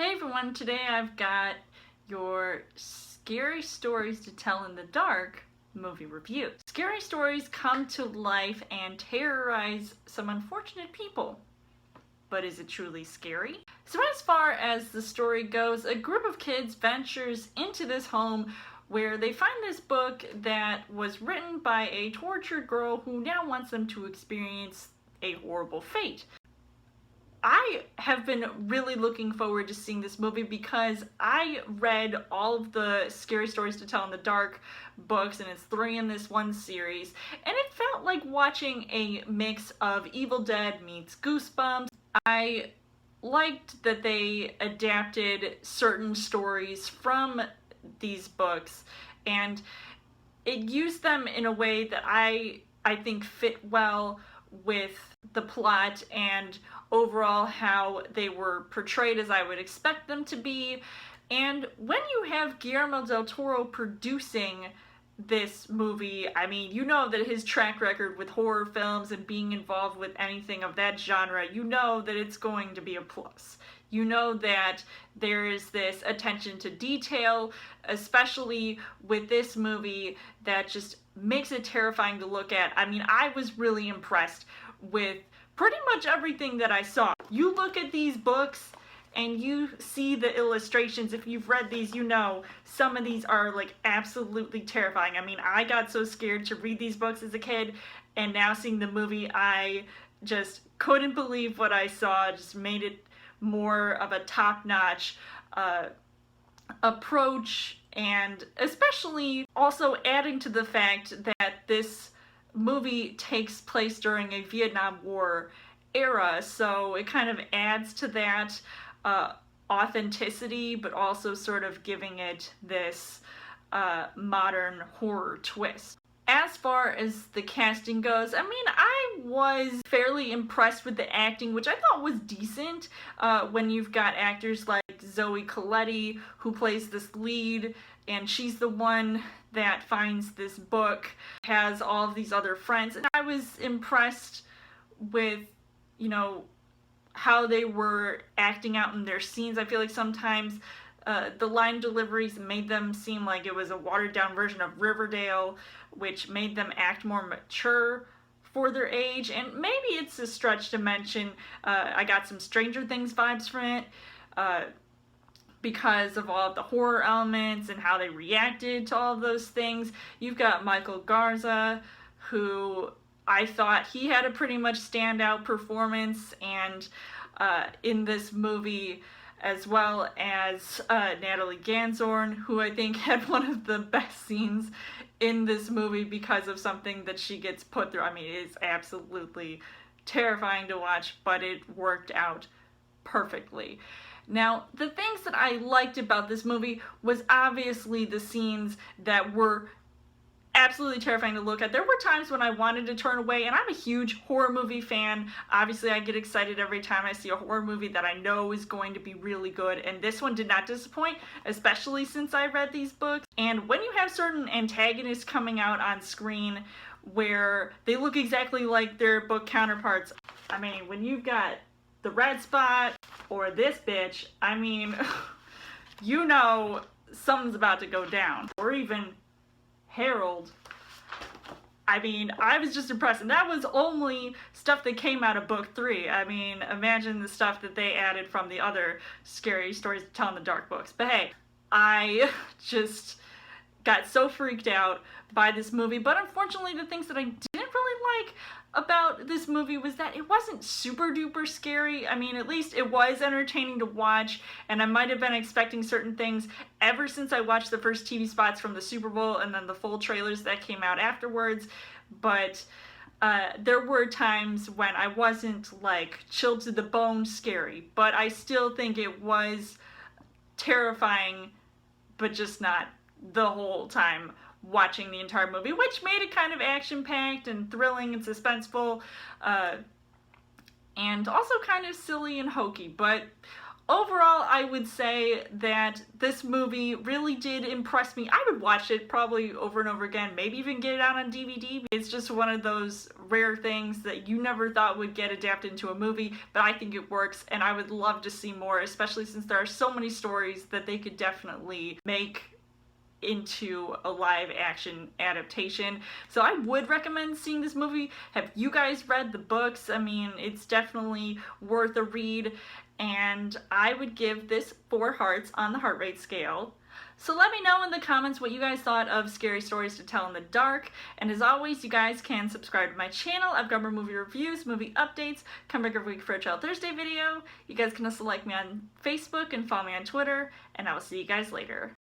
Hey everyone, today I've got your Scary Stories to Tell in the Dark movie review. Scary stories come to life and terrorize some unfortunate people. But is it truly scary? So as far as the story goes, a group of kids ventures into this home where they find this book that was written by a tortured girl who now wants them to experience a horrible fate. I have been really looking forward to seeing this movie because I read all of the Scary Stories to Tell in the Dark books, and it's 3 in this one series, and it felt like watching a mix of Evil Dead meets Goosebumps. I liked that they adapted certain stories from these books, and it used them in a way that I think fit well with the plot and overall how they were portrayed as I would expect them to be. And when you have Guillermo del Toro producing this movie, I mean, you know that his track record with horror films and being involved with anything of that genre, you know that it's going to be a plus. You know that there is this attention to detail, especially with this movie, that just makes it terrifying to look at. I mean, I was really impressed with pretty much everything that I saw. You look at these books and you see the illustrations. If you've read these, you know some of these are like absolutely terrifying. I mean, I got so scared to read these books as a kid, and now seeing the movie, I just couldn't believe what I saw. It just made it more of a top-notch approach, and especially also adding to the fact that this movie takes place during a Vietnam War era, so it kind of adds to that authenticity, but also sort of giving it this modern horror twist. As far as the casting goes, I mean, I was fairly impressed with the acting, which I thought was decent when you've got actors like Zoe Colletti, who plays this lead, and she's the one that finds this book, has all of these other friends, and I was impressed with, you know, how they were acting out in their scenes. I feel like sometimes the line deliveries made them seem like it was a watered-down version of Riverdale, which made them act more mature for their age, and maybe it's a stretch to mention I got some Stranger Things vibes from it, because of all of the horror elements and how they reacted to all of those things. You've got Michael Garza, who I thought he had a pretty much standout performance and in this movie, as well as Natalie Ganzorn, who I think had one of the best scenes in this movie because of something that she gets put through. I mean, it's absolutely terrifying to watch, but it worked out perfectly. Now, the things that I liked about this movie was obviously the scenes that were absolutely terrifying to look at. There were times when I wanted to turn away, and I'm a huge horror movie fan. Obviously, I get excited every time I see a horror movie that I know is going to be really good, and this one did not disappoint, especially since I read these books. And when you have certain antagonists coming out on screen where they look exactly like their book counterparts, I mean, when you've got the Red Spot or this bitch, I mean, you know something's about to go down. Or even Harold. I mean, I was just impressed, and that was only stuff that came out of book 3. I mean, imagine the stuff that they added from the other Scary Stories to Tell in the Dark books. But hey, I just got so freaked out by this movie, but unfortunately the things that I didn't really like about this movie was that it wasn't super duper scary. I mean, at least it was entertaining to watch, and I might have been expecting certain things ever since I watched the first TV spots from the Super Bowl and then the full trailers that came out afterwards, but there were times when I wasn't like chilled to the bone scary, but I still think it was terrifying, but just not the whole time watching the entire movie, which made it kind of action-packed and thrilling and suspenseful, and also kind of silly and hokey. But overall, I would say that this movie really did impress me. I would watch it probably over and over again, maybe even get it out on DVD. It's just one of those rare things that you never thought would get adapted into a movie, but I think it works, and I would love to see more, especially since there are so many stories that they could definitely make into a live action adaptation. So I would recommend seeing this movie. Have you guys read the books? I mean, it's definitely worth a read, and I would give this 4 hearts on the heart rate scale. So let me know in the comments what you guys thought of Scary Stories to Tell in the Dark, and as always, you guys can subscribe to my channel. I've got more movie reviews, movie updates, come back every week for a Child Thursday video. You guys can also like me on Facebook and follow me on Twitter, and I will see you guys later.